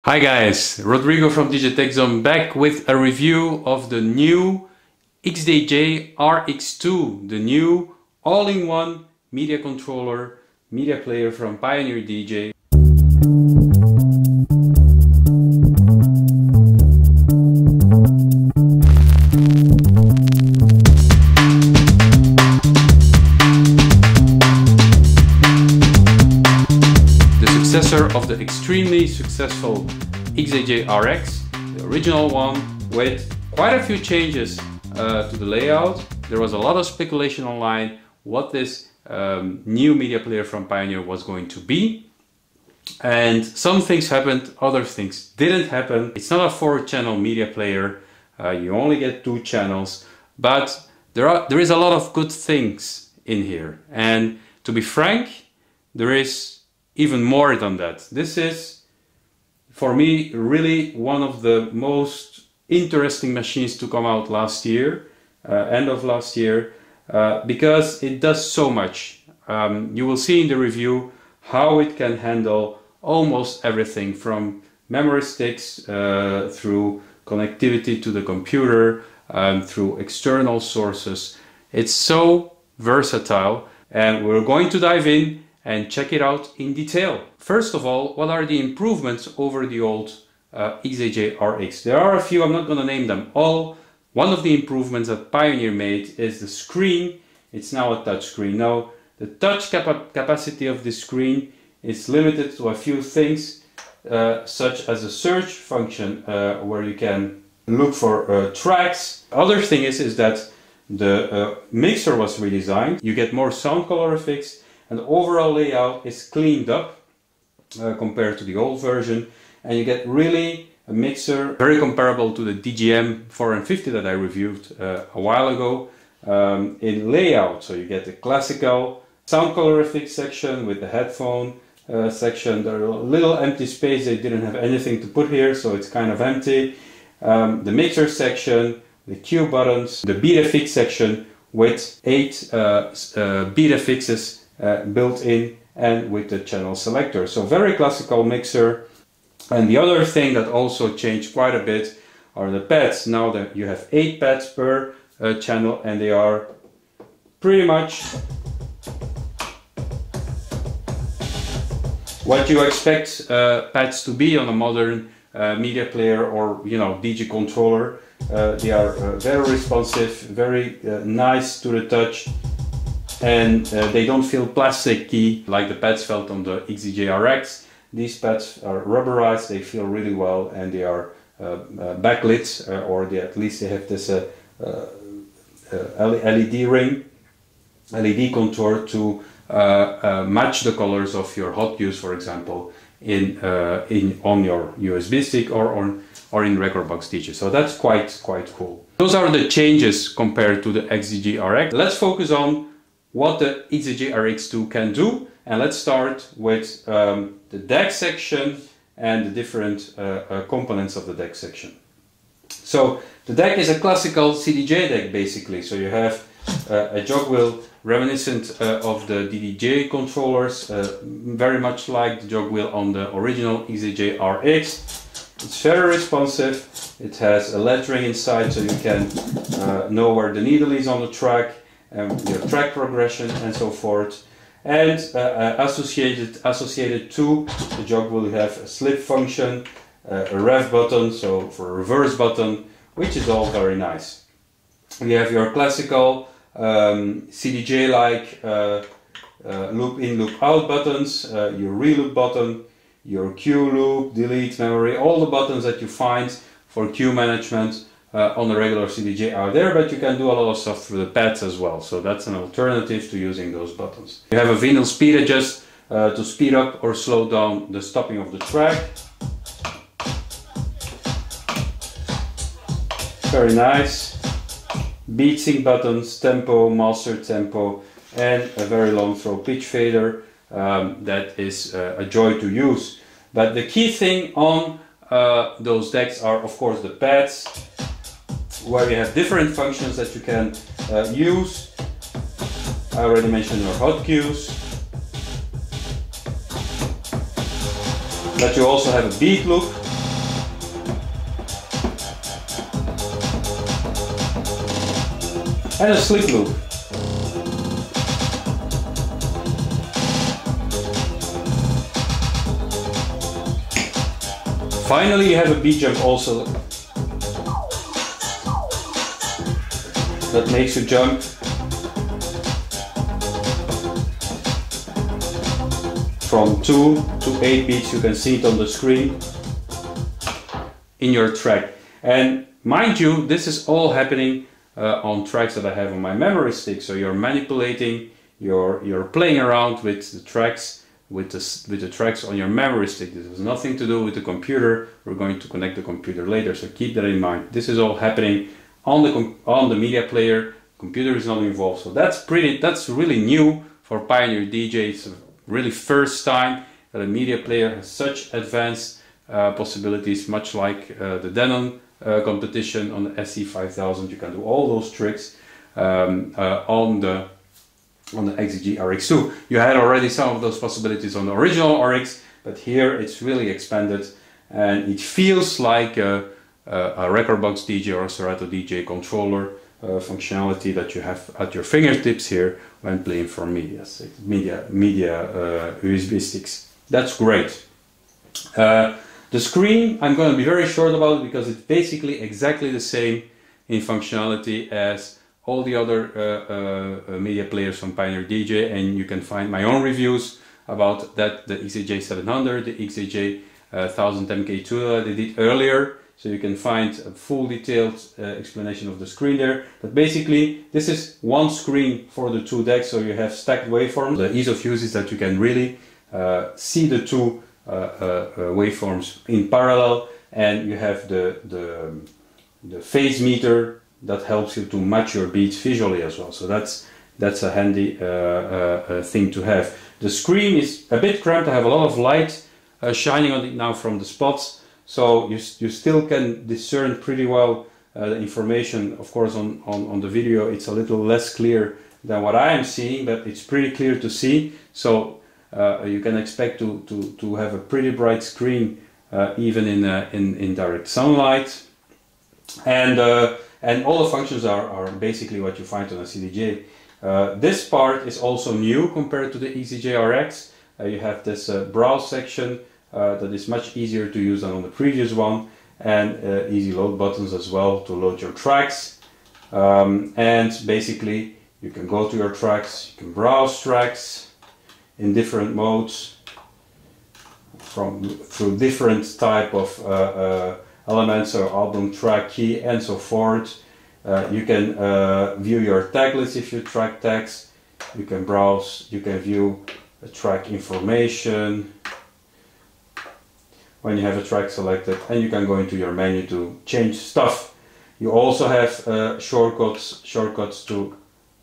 Hi guys, Rodrigo from DJ Tech Zone back with a review of the new XDJ-RX2, the new all-in-one media controller, media player from Pioneer DJ. Successor of the extremely successful XDJ-RX, the original one, with quite a few changes to the layout. There was a lot of speculation online what this new media player from Pioneer was going to be, and some things happened, other things didn't happen. It's not a 4-channel media player, you only get 2 channels, but there is a lot of good things in here, and to be frank, there is even more than that. This is, for me, really one of the most interesting machines to come out last year, end of last year, because it does so much. You will see in the review how it can handle almost everything from memory sticks through connectivity to the computer, through external sources. It's so versatile, and we're going to dive in and check it out in detail. First of all, what are the improvements over the old XDJ-RX? There are a few, I'm not going to name them all. One of the improvements that Pioneer made is the screen. It's now a touch screen. Now, the touch capacity of the screen is limited to a few things, such as a search function where you can look for tracks. Other thing is that the mixer was redesigned. You get more sound colorifics, and the overall layout is cleaned up compared to the old version, and you get really a mixer very comparable to the DGM 450 that I reviewed a while ago in layout. So you get the classical sound colorific section with the headphone section. There are a little empty space, they didn't have anything to put here, so it's kind of empty. The mixer section, the cue buttons, the beat FX section with 8 beat FXs built in, and with the channel selector. So very classical mixer. And the other thing that also changed quite a bit are the pads. Now that you have 8 pads per channel, and they are pretty much what you expect pads to be on a modern media player or DJ controller. They are very responsive, very nice to the touch, and they don't feel plasticky like the pads felt on the XDJ-RX. These pads are rubberized, they feel really well, and they are backlit, or at least they have this LED ring, LED contour to match the colors of your hot cues, for example, on your USB stick or in Rekordbox DJ. So that's quite cool. Those are the changes compared to the XDJ-RX. Let's focus on what the XDJ-RX2 can do, and let's start with the DAC section and the different components of the DAC section. So the DAC is a classical CDJ DAC basically, so you have a jog wheel reminiscent of the DDJ controllers, very much like the jog wheel on the original XDJ-RX. It's very responsive, it has a lettering inside so you can know where the needle is on the track, your track progression and so forth. And associated to the jog will have a slip function, a rev button, so for a reverse button, which is all very nice. You have your classical CDJ-like loop in, loop out buttons, your reloop button, your cue loop, delete, memory, all the buttons that you find for cue management on a regular CDJ are there, but you can do a lot of stuff through the pads as well, so that's an alternative to using those buttons. You have a vinyl speed adjust to speed up or slow down the stopping of the track. Very nice. Beat sync buttons, tempo, master tempo, and a very long throw pitch fader that is a joy to use. But the key thing on those decks are of course the pads, where you have different functions that you can use. I already mentioned your hot cues, but you also have a beat loop and a slip loop. Finally, you have a beat jump also that makes you jump from 2 to 8 beats. You can see it on the screen in your track. And mind you, this is all happening on tracks that I have on my memory stick. So you're manipulating, you're playing around with the tracks, with the tracks on your memory stick. This has nothing to do with the computer. We're going to connect the computer later, so keep that in mind. This is all happening on the media player. Computer is not involved, so that's really new for Pioneer DJ. It's really first time that a media player has such advanced possibilities, much like the Denon competition on the SC5000. You can do all those tricks on the XDJ-RX2. You had already some of those possibilities on the original RX, but here it's really expanded, and it feels like a Rekordbox DJ or a Serato DJ controller functionality that you have at your fingertips here when playing for media USB sticks. That's great. The screen, I'm going to be very short about it because it's basically exactly the same in functionality as all the other media players from Pioneer DJ, and you can find my own reviews about that, the XDJ-700, the XDJ-1000MK2 that I did earlier. So you can find a full detailed explanation of the screen there. But basically, this is one screen for the two decks, so you have stacked waveforms. The ease of use is that you can really see the two waveforms in parallel, and you have the phase meter that helps you to match your beats visually as well. So that's a handy thing to have. The screen is a bit cramped. I have a lot of light shining on it now from the spots. So you still can discern pretty well the information. Of course, on the video it's a little less clear than what I am seeing, but it's pretty clear to see. So you can expect to have a pretty bright screen even in direct sunlight. And all the functions are basically what you find on a CDJ. This part is also new compared to the XDJ-RX. You have this browse section that is much easier to use than on the previous one, and easy load buttons as well to load your tracks. And basically you can go to your tracks, you can browse tracks in different modes through different type of elements, or album, track, key, and so forth. You can view your tag list if you track tags. You can browse, you can view track information when you have a track selected, and you can go into your menu to change stuff. You also have shortcuts to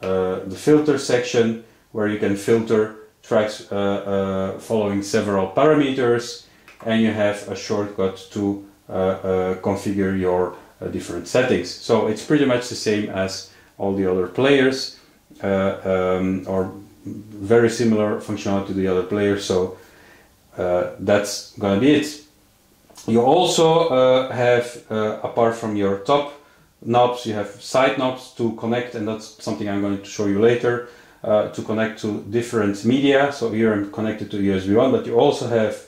the filter section, where you can filter tracks following several parameters, and you have a shortcut to configure your different settings. So it's pretty much the same as all the other players, or very similar functionality to the other players. So that's gonna be it. You also have, apart from your top knobs, you have side knobs to connect, and that's something I'm going to show you later, to connect to different media. So here I'm connected to USB 1, but you also have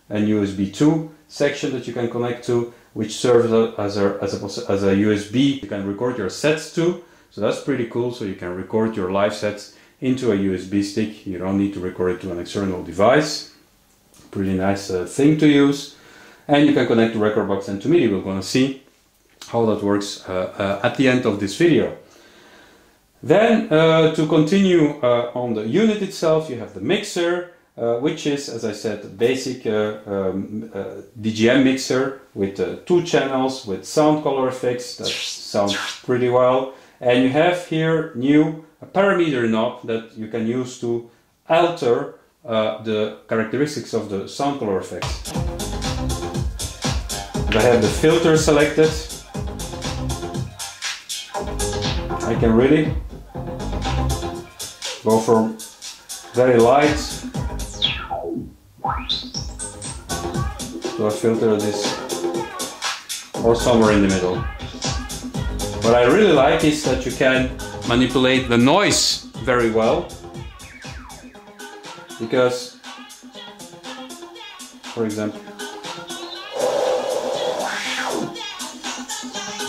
an USB 2 section that you can connect to, which serves as a USB you can record your sets to. So that's pretty cool. So you can record your live sets into a USB stick. You don't need to record it to an external device. Pretty nice thing to use. And you can connect to Rekordbox and to MIDI. We're going to see how that works at the end of this video. Then to continue on the unit itself, you have the mixer, which is, as I said, the basic DJM mixer with 2 channels with sound color effects that sound pretty well. And you have here a parameter knob that you can use to alter the characteristics of the sound color effects. I have the filter selected. I can really go from very light to a filter that is or somewhere in the middle. What I really like is that you can manipulate the noise very well, because, for example,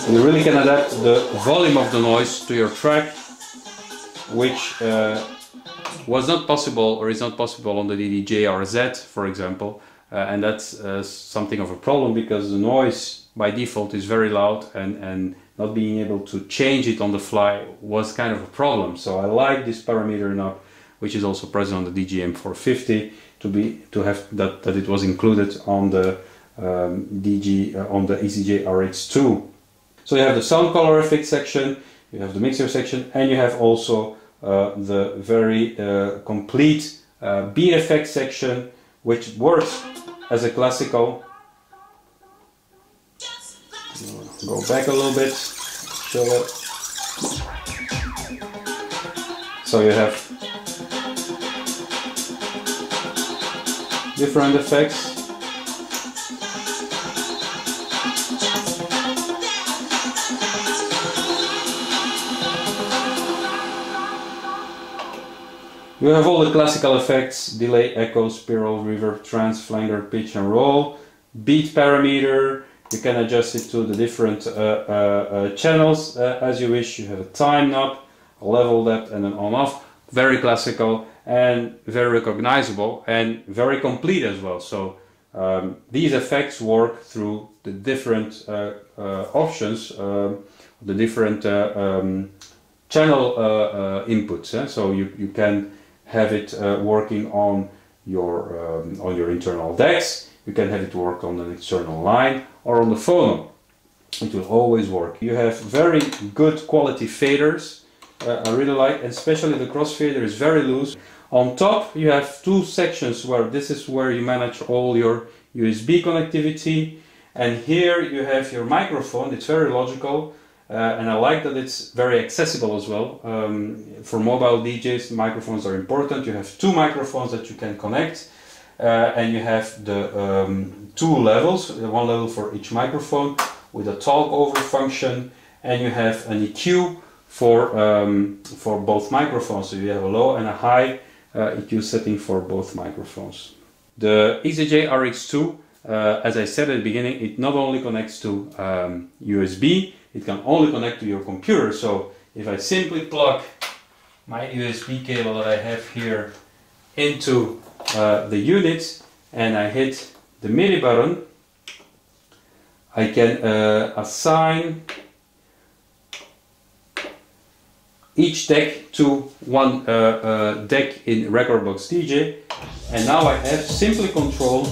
you really can adapt the volume of the noise to your track, which was not possible, or is not possible, on the DDJ-RZ, for example, and that's something of a problem, because the noise by default is very loud, and not being able to change it on the fly was kind of a problem. So I like this parameter knob, which is also present on the DGM450, to have that it was included on the on the XDJ-RX2. So you have the sound color effect section, you have the mixer section, and you have also the very complete beat effect section, which works as a classical. Go back a little bit, show it. So you have different effects. You have all the classical effects: delay, echo, spiral, reverb, trance, flanger, pitch and roll, beat parameter. You can adjust it to the different channels as you wish. You have a time knob, a level depth, and an on-off. Very classical and very recognizable and very complete as well. So these effects work through the different options, the different channel inputs. So you can have it working on your internal decks. You can have it work on an external line or on the phono. It will always work. You have very good quality faders. I really like, especially the crossfader is very loose. On top you have two sections where this is where you manage all your USB connectivity, and here you have your microphone. It's very logical, and I like that it's very accessible as well. For mobile DJs, microphones are important. You have two microphones that you can connect. And you have the two levels, one level for each microphone with a talk over function, and you have an EQ for both microphones. So you have a low and a high EQ setting for both microphones. The XDJ-RX2, as I said at the beginning, it not only connects to USB, it can only connect to your computer. So if I simply plug my USB cable that I have here into the unit and I hit the MIDI button, I can assign each deck to one deck in Rekordbox DJ, and now I have simply control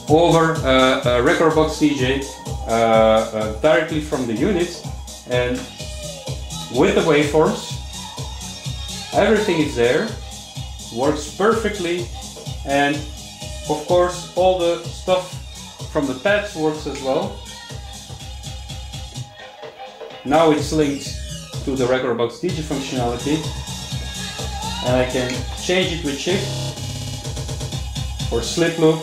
over Rekordbox DJ directly from the unit, and with the waveforms. Everything is there, works perfectly, and of course all the stuff from the pads works as well. Now it's linked to the Rekordbox DJ functionality, and I can change it with shift or slip loop.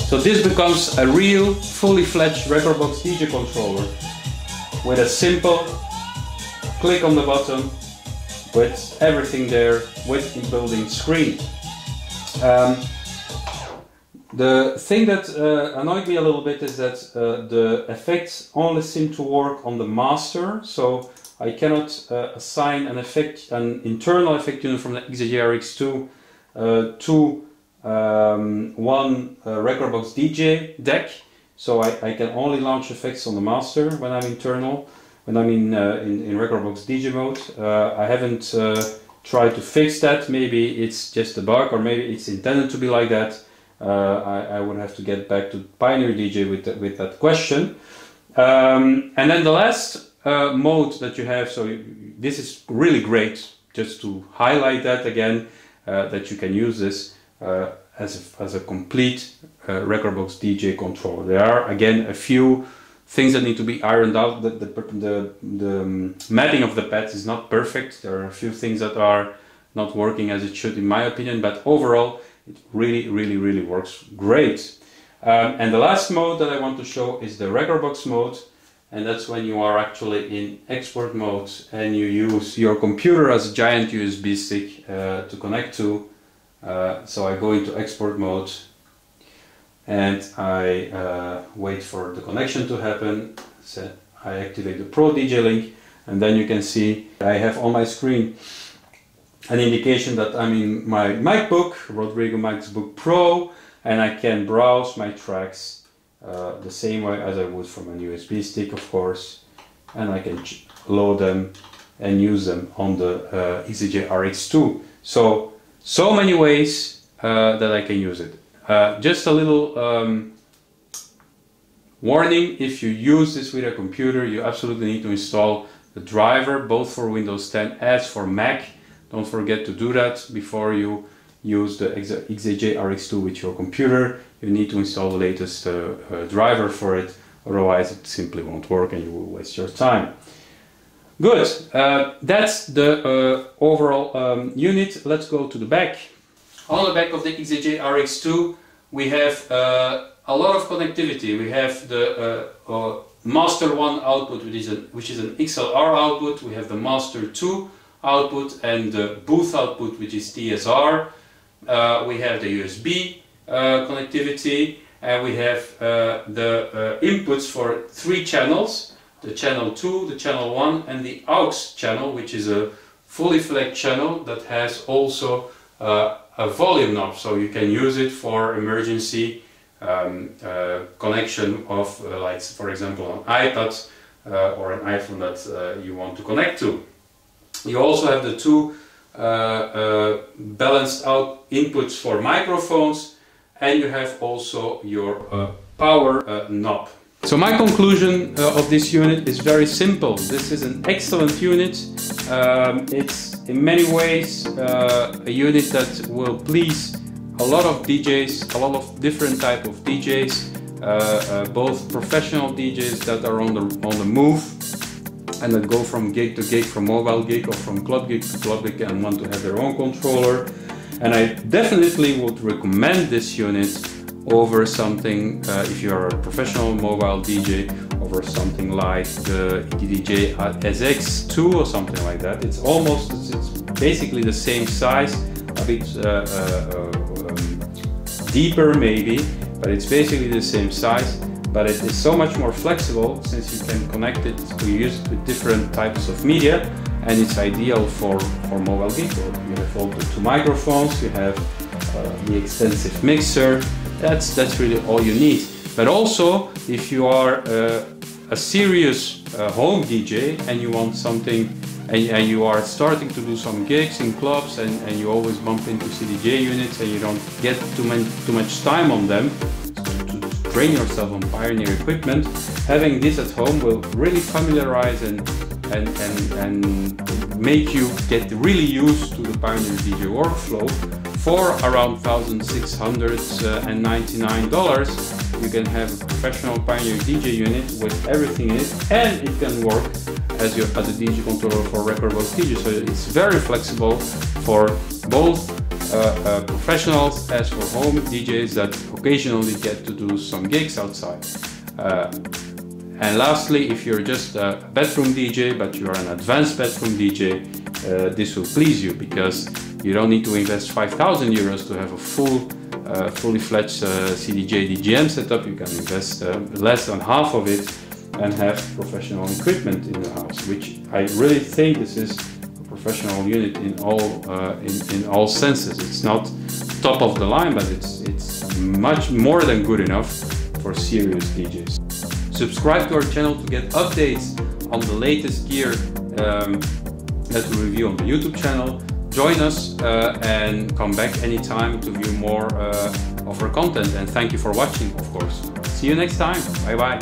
So this becomes a real fully fledged Rekordbox DJ controller, with a simple click on the button, with everything there, with the built-in screen. The thing that annoyed me a little bit is that the effects only seem to work on the master, so I cannot assign an internal effect unit from the XDJ-RX2 to one Rekordbox DJ deck. So I can only launch effects on the master when I'm internal, when I'm in Rekordbox DJ mode. I haven't tried to fix that. Maybe it's just a bug, or maybe it's intended to be like that. I would have to get back to Pioneer DJ with that question. And then the last mode that you have, so this is really great, just to highlight that again, that you can use this as a complete Rekordbox DJ controller. There are again a few things that need to be ironed out. The mapping of the pads is not perfect. There are a few things that are not working as it should, in my opinion, but overall it really works great. And the last mode that I want to show is the Rekordbox mode, and that's when you are actually in export mode and you use your computer as a giant USB stick to connect to. So I go into export mode and I wait for the connection to happen. So I activate the Pro DJ link, and then you can see I have on my screen an indication that I'm in my MacBook, Rodrigo MacBook Pro, and I can browse my tracks the same way as I would from a USB stick, of course, and I can load them and use them on the XDJ-RX2. So many ways that I can use it. Just a little warning: if you use this with a computer, you absolutely need to install the driver, both for Windows 10 as for Mac. Don't forget to do that before you use the XDJ-RX2 with your computer. You need to install the latest driver for it, otherwise it simply won't work and you will waste your time. Good, that's the overall unit. Let's go to the back. On the back of the XDJ-RX2 we have a lot of connectivity. We have the Master 1 output, which is an XLR output. We have the Master 2 output and the booth output, which is TSR. We have the USB connectivity, and we have the inputs for 3 channels: the channel 2, the channel 1, and the aux channel, which is a fully fledged channel that has also a volume knob, so you can use it for emergency connection of, like for example, an iPad or an iPhone that you want to connect to. You also have the 2 balanced out inputs for microphones, and you have also your power knob. So my conclusion of this unit is very simple. This is an excellent unit. It's in many ways a unit that will please a lot of DJs, a lot of different type of DJs, both professional DJs that are on the move and that go from gig to gig, from mobile gig or from club gig to club gig, and want to have their own controller. And I definitely would recommend this unit over something, if you are a professional mobile DJ, over something like the XDJ-RX2 or something like that. It's basically the same size, a bit deeper maybe, but it's basically the same size. But it is so much more flexible, since you can connect it to use it with different types of media, and it's ideal for mobile gig. You have all the 2 microphones, you have the extensive mixer. That's really all you need. But also, if you are a serious home DJ and you want something, and you are starting to do some gigs in clubs, and you always bump into CDJ units and you don't get too much time on them to train yourself on Pioneer equipment, having this at home will really familiarize and make you get really used to the Pioneer DJ workflow. For around $1,699, you can have a professional Pioneer DJ unit with everything in it, and it can work as a DJ controller for Rekordbox DJ. So it's very flexible for both professionals as for home DJs that occasionally get to do some gigs outside. And lastly, if you're just a bedroom DJ, but you're an advanced bedroom DJ, this will please you, because you don't need to invest 5,000 euros to have a fully fledged CDJ DJM setup. You can invest less than half of it and have professional equipment in the house, which I really think this is a professional unit in all senses. It's not top of the line, but it's much more than good enough for serious DJs. Subscribe to our channel to get updates on the latest gear that we review on the YouTube channel. Join us and come back anytime to view more of our content, and thank you for watching, of course. See you next time. Bye bye.